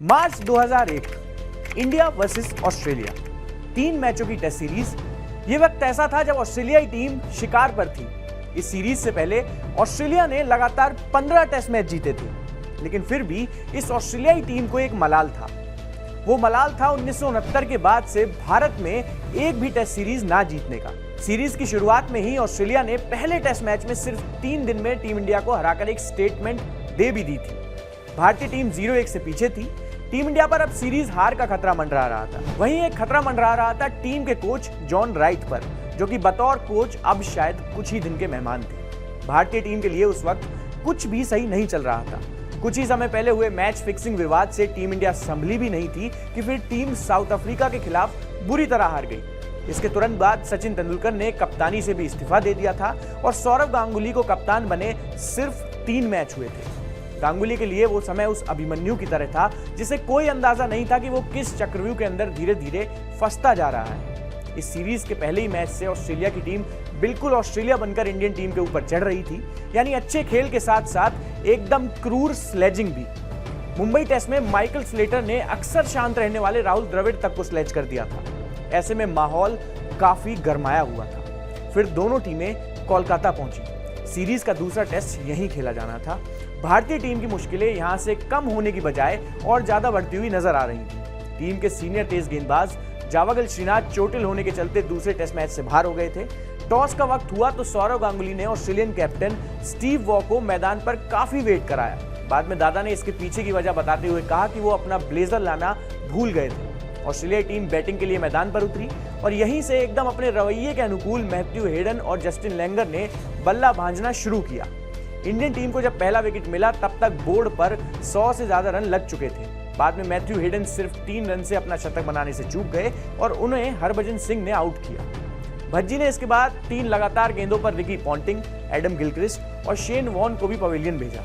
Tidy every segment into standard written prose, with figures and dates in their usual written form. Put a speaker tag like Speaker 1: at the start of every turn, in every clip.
Speaker 1: मार्च 2001 India versus Australia, 3 मैचों की test series. ये वक्त ऐसा था जब ऑस्ट्रेलियाई टीम शिकार पर थी। इस सीरीज से पहले ऑस्ट्रेलिया ने लगातार 15 टेस्ट मैच जीते थे, लेकिन फिर भी इस ऑस्ट्रेलियाई टीम को एक मलाल था। वो मलाल था 1969 के बाद से भारत में एक भी टेस्ट सीरीज ना जीतने का। सीरीज की शुरुआत में ही ऑस्ट्रेलिया ने पहले टेस्ट मैच में सिर्फ 3 दिन में टीम इंडिया को हराकर एक स्टेटमेंट दे भी दी थी। भारतीय टीम 0-1 से पीछे थी। टीम इंडिया पर अब सीरीज हार का खतरा मंडरा रहा था। वहीं एक खतरा मंडरा रहा था टीम के कोच जॉन राइट पर, जो कि बतौर कोच अब शायद कुछ ही दिन के मेहमान थे। भारतीय टीम के लिए उस वक्त कुछ भी सही नहीं चल रहा था। कुछ ही समय पहले हुए मैच फिक्सिंग विवाद से टीम इंडिया संभली भी नहीं थी कि फिर टीम साउथ अफ्रीका के खिलाफ बुरी तरह हार गई। इसके तुरंत बाद सचिन तेंदुलकर ने कप्तानी से भी इस्तीफा दे दिया था और सौरव गांगुली को कप्तान बने सिर्फ 3 मैच हुए थे। गांगुली के लिए वो समय उस अभिमन्यु की तरह था जिसे कोई अंदाजा नहीं था कि वो किस चक्रव्यूह के अंदर धीरे धीरे फंसता जा रहा है। इस सीरीज के पहले ही मैच से ऑस्ट्रेलिया की टीम बिल्कुल ऑस्ट्रेलिया बनकर इंडियन टीम के ऊपर चढ़ रही थी, यानी अच्छे खेल के साथ साथ एकदम क्रूर स्लेजिंग भी। मुंबई टेस्ट में माइकल स्लेटर ने अक्सर शांत रहने वाले राहुल द्रविड़ तक को स्लेज कर दिया था। ऐसे में माहौल काफी गरमाया हुआ था। फिर दोनों टीमें कोलकाता पहुंची। सीरीज का दूसरा टेस्ट यहीं खेला जाना था। भारतीय टीम की मुश्किलें यहां से कम होने की बजाय और ज्यादा बढ़ती हुई नजर आ रही थी। टीम के सीनियर तेज गेंदबाज जावगल श्रीनाथ चोटिल होने के चलते दूसरे टेस्ट मैच से बाहर हो गए थे। टॉस का वक्त हुआ तो सौरव गांगुली ने ऑस्ट्रेलियन कैप्टन स्टीव वॉ को मैदान पर काफी वेट कराया। बाद में दादा ने इसके पीछे की वजह बताते हुए कहा कि वो अपना ब्लेजर लाना भूल गए थे। ऑस्ट्रेलियाई टीम बैटिंग के लिए मैदान पर उतरी और यहीं से एकदम अपने रवैये के अनुकूल मैथ्यू हेडन और जस्टिन लैंगर ने बल्ला भांजना शुरू किया। इंडियन टीम को जब पहला विकेट मिला तब तक बोर्ड पर 100 से ज्यादा रन लग चुके थे। बाद में मैथ्यू हेडन सिर्फ 3 रन से अपना शतक बनाने से चूक गए और उन्हें हरभजन सिंह ने आउट किया। भज्जी ने इसके बाद 3 लगातार गेंदों पर रिकी पॉन्टिंग, एडम गिलक्रिस्ट और शेन वॉन को भी पवेलियन भेजा।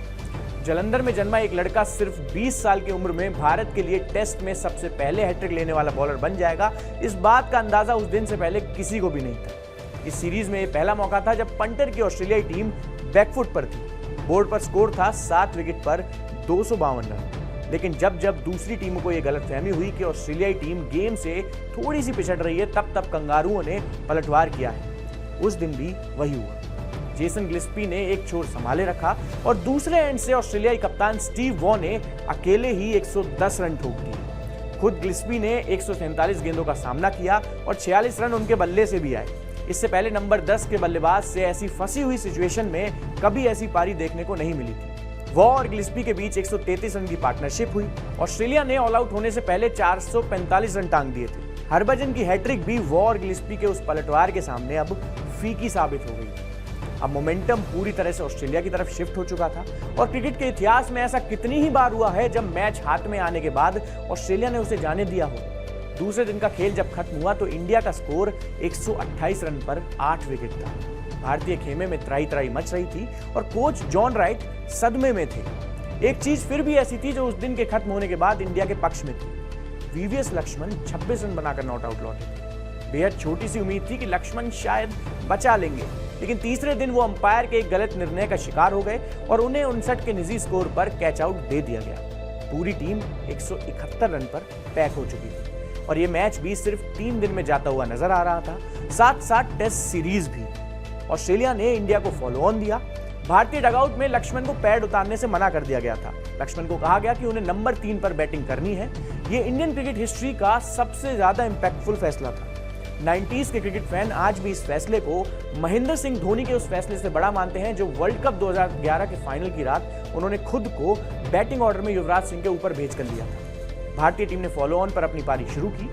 Speaker 1: जलंधर में जन्मा एक लड़का सिर्फ 20 साल की उम्र में भारत के लिए टेस्ट में सबसे पहले हैट्रिक लेने वाला बॉलर बन जाएगा, इस बात का अंदाजा उस दिन से पहले किसी को भी नहीं था। इस सीरीज में यह पहला मौका था जब पंटर की ऑस्ट्रेलियाई टीम बैकफुट पर थी। बोर्ड पर स्कोर था 7 विकेट पर 252 रन। लेकिन जब जब दूसरी टीमों को यह गलतफहमी हुई कि ऑस्ट्रेलियाई टीम गेम से थोड़ी सी पिछड़ रही है, तब कंगारुओं ने पलटवार किया है। उस दिन भी वही हुआ। जेसन गिलस्पी ने एक छोर संभाले रखा और दूसरे एंड से ऑस्ट्रेलियाई कप्तान स्टीव वॉ ने अकेले ही 110 रन ठोक दिए। खुद गिलस्पी ने 147 गेंदों का सामना किया और 46 रन उनके बल्ले से भी आए। इससे पहले नंबर 10 के बल्लेबाज से ऐसी फंसी हुई सिचुएशन में कभी ऐसी पारी देखने को नहीं मिली थी। वॉ और गिलस्पी के बीच 133 रन की पार्टनरशिप हुई। ऑस्ट्रेलिया ने ऑल आउट होने से पहले 445 रन टांग दिए थे। हरभजन की हैट्रिक भी वॉ और गिलस्पी के उस पलटवार के सामने अब फीकी साबित हो गई। अब मोमेंटम पूरी तरह से ऑस्ट्रेलिया की तरफ शिफ्ट हो चुका था और क्रिकेट के इतिहास में ऐसा कितनी ही बार हुआ है जब मैच हाथ में आने के बाद ऑस्ट्रेलिया ने उसे जाने दिया हो। दूसरे दिन का खेल जब खत्म हुआ तो इंडिया का स्कोर 128 रन पर 8 विकेट था। भारतीय खेमे में त्राही त्राही मच रही थी और कोच जॉन राइट सदमे में थे। एक चीज फिर भी ऐसी थी जो उस दिन के खत्म होने के बाद इंडिया के पक्ष में थी। वीवीएस लक्ष्मण 26 रन बनाकर नॉट आउट लौटे थे। बेहद छोटी सी उम्मीद थी कि लक्ष्मण शायद बचा लेंगे, लेकिन तीसरे दिन वो अंपायर के एक गलत निर्णय का शिकार हो गए और उन्हें 59 के निजी स्कोर पर कैच आउट दे दिया गया। पूरी टीम 171 रन पर पैक हो चुकी थी और ये मैच भी सिर्फ 3 दिन में जाता हुआ नजर आ रहा था, साथ साथ टेस्ट सीरीज भी। ऑस्ट्रेलिया ने इंडिया को फॉलो ऑन दिया। भारतीय डगआउट में लक्ष्मण को पैड उतारने से मना कर दिया गया था। लक्ष्मण को कहा गया कि उन्हें नंबर 3 पर बैटिंग करनी है। ये इंडियन क्रिकेट हिस्ट्री का सबसे ज्यादा इंपैक्टफुल फैसला था। 90s के क्रिकेट फैन आज भी इस फैसले को महेंद्र सिंह धोनी के उस फैसले से बड़ा मानते हैं जो वर्ल्ड कप 2011 के फाइनल की रात उन्होंने खुद को बैटिंग ऑर्डर में युवराज सिंह के ऊपर भेज कर लिया था। भारतीय टीम ने फॉलो ऑन पर अपनी पारी शुरू की।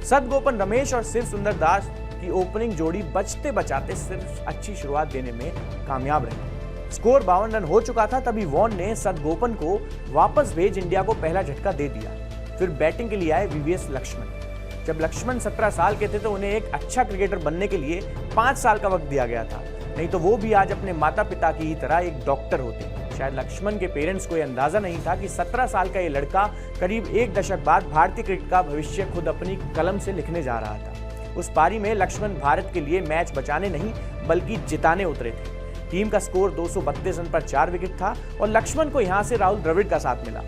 Speaker 1: सदगोपन रमेश और शिव सुंदर दास की ओपनिंग जोड़ी बचते बचाते सिर्फ अच्छी शुरुआत देने में कामयाब रही। स्कोर 52 रन हो चुका था, तभी वॉन ने सदगोपन को वापस भेज इंडिया को पहला झटका दे दिया। फिर बैटिंग के लिए आए वीवीएस लक्ष्मण। जब लक्ष्मण 17 साल के थे तो उन्हें एक अच्छा क्रिकेटर बनने के लिए 5 साल का वक्त दिया गया था, नहीं तो वो भी आज अपने माता पिता की ही तरह एक डॉक्टर होते। शायद लक्ष्मण के पेरेंट्स को यह अंदाजा नहीं था कि 17 साल का ये लड़का करीब 1 दशक बाद भारतीय क्रिकेट का भविष्य खुद अपनी कलम से लिखने जा रहा था। उस पारी में लक्ष्मण भारत के लिए मैच बचाने नहीं बल्कि जिताने उतरे थे। टीम का स्कोर 232 रन पर 4 विकेट था और लक्ष्मण को यहां से राहुल द्रविड़ का साथ मिला।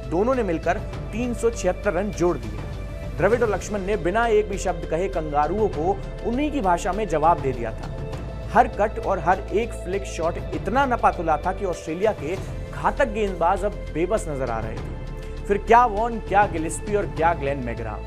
Speaker 1: दोनों ने मिलकर 376 रन जोड़ दिए। द्रविड़ और लक्ष्मण ने बिना एक भी शब्द कहे कंगारुओं को उन्हीं की भाषा में जवाब दे दिया था। हर कट और हर एक फ्लिक शॉट इतना नपातुला था कि ऑस्ट्रेलिया के घातक गेंदबाज अब बेबस नजर आ रहे थे। फिर क्या वॉर्न, क्या गिलिस्पी और क्या ग्लेन मैकग्रा।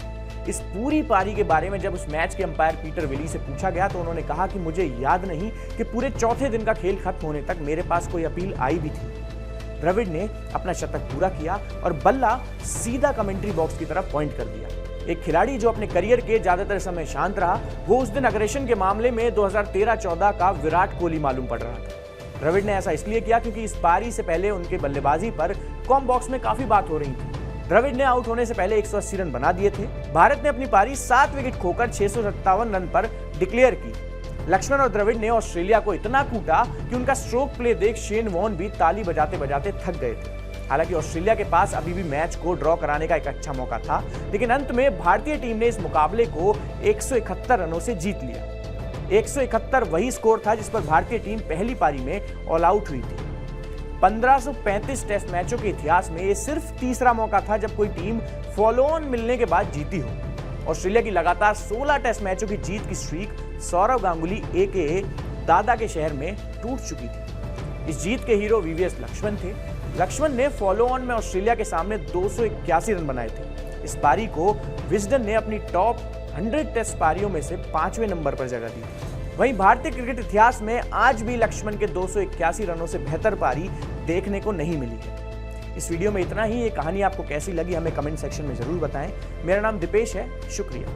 Speaker 1: इस पूरी पारी के बारे में जब उस मैच के अंपायर पीटर विली से पूछा गया तो उन्होंने कहा कि मुझे याद नहीं कि पूरे चौथे दिन का खेल खत्म होने तक मेरे पास कोई अपील आई भी थी। द्रविड़ ने अपना शतक पूरा किया और बल्ला सीधा कमेंट्री बॉक्स की तरफ पॉइंट कर दिया। एक खिलाड़ी जो अपने करियर के ज्यादातर समय शांत रहा, वो उस दिन अग्रेशन के मामले में 2013-14 का विराट कोहली मालूम पड़ रहा था। द्रविड़ ने ऐसा इसलिए किया क्योंकि इस पारी से पहले उनके बल्लेबाजी पर कॉम बॉक्स में काफी बात हो रही थी। द्रविड़ ने आउट होने से पहले 180 रन बना दिए थे। भारत ने अपनी पारी 7 विकेट खोकर 657 रन पर डिक्लेयर की। लक्ष्मण और द्रविड़ ने ऑस्ट्रेलिया को इतना कूटा कि उनका स्ट्रोक प्ले देख शेन वॉर्न भी ताली बजाते बजाते थक गए थे। हालांकि ऑस्ट्रेलिया के पास अभी भी मैच को ड्रॉ कराने का एक अच्छा मौका था, लेकिन अंत में भारतीय टीम ने इस मुकाबले को 171 रनों से जीत लिया। 171 वही स्कोर था जिस पर भारतीय टीम पहली पारी में ऑल आउट हुई थी। 1535 टेस्ट मैचों के इतिहास में ये सिर्फ तीसरा मौका था जब कोई टीम फॉलो ऑन मिलने के बाद जीती हो। ऑस्ट्रेलिया की लगातार 16 टेस्ट मैचों की जीत की स्ट्रीक सौरव गांगुली एके दादा के शहर में टूट चुकी थी। इस जीत के हीरो वीवीएस लक्ष्मण थे। लक्ष्मण ने फॉलो ऑन में ऑस्ट्रेलिया के सामने 281 रन बनाए थे। इस पारी को विजडन ने अपनी टॉप 100 टेस्ट पारियों में से 5वें नंबर पर जगह दी। वहीं भारतीय क्रिकेट इतिहास में आज भी लक्ष्मण के 281 रनों से बेहतर पारी देखने को नहीं मिली है। इस वीडियो में इतना ही। ये कहानी आपको कैसी लगी हमें कमेंट सेक्शन में जरूर बताएं। मेरा नाम दीपेश है, शुक्रिया।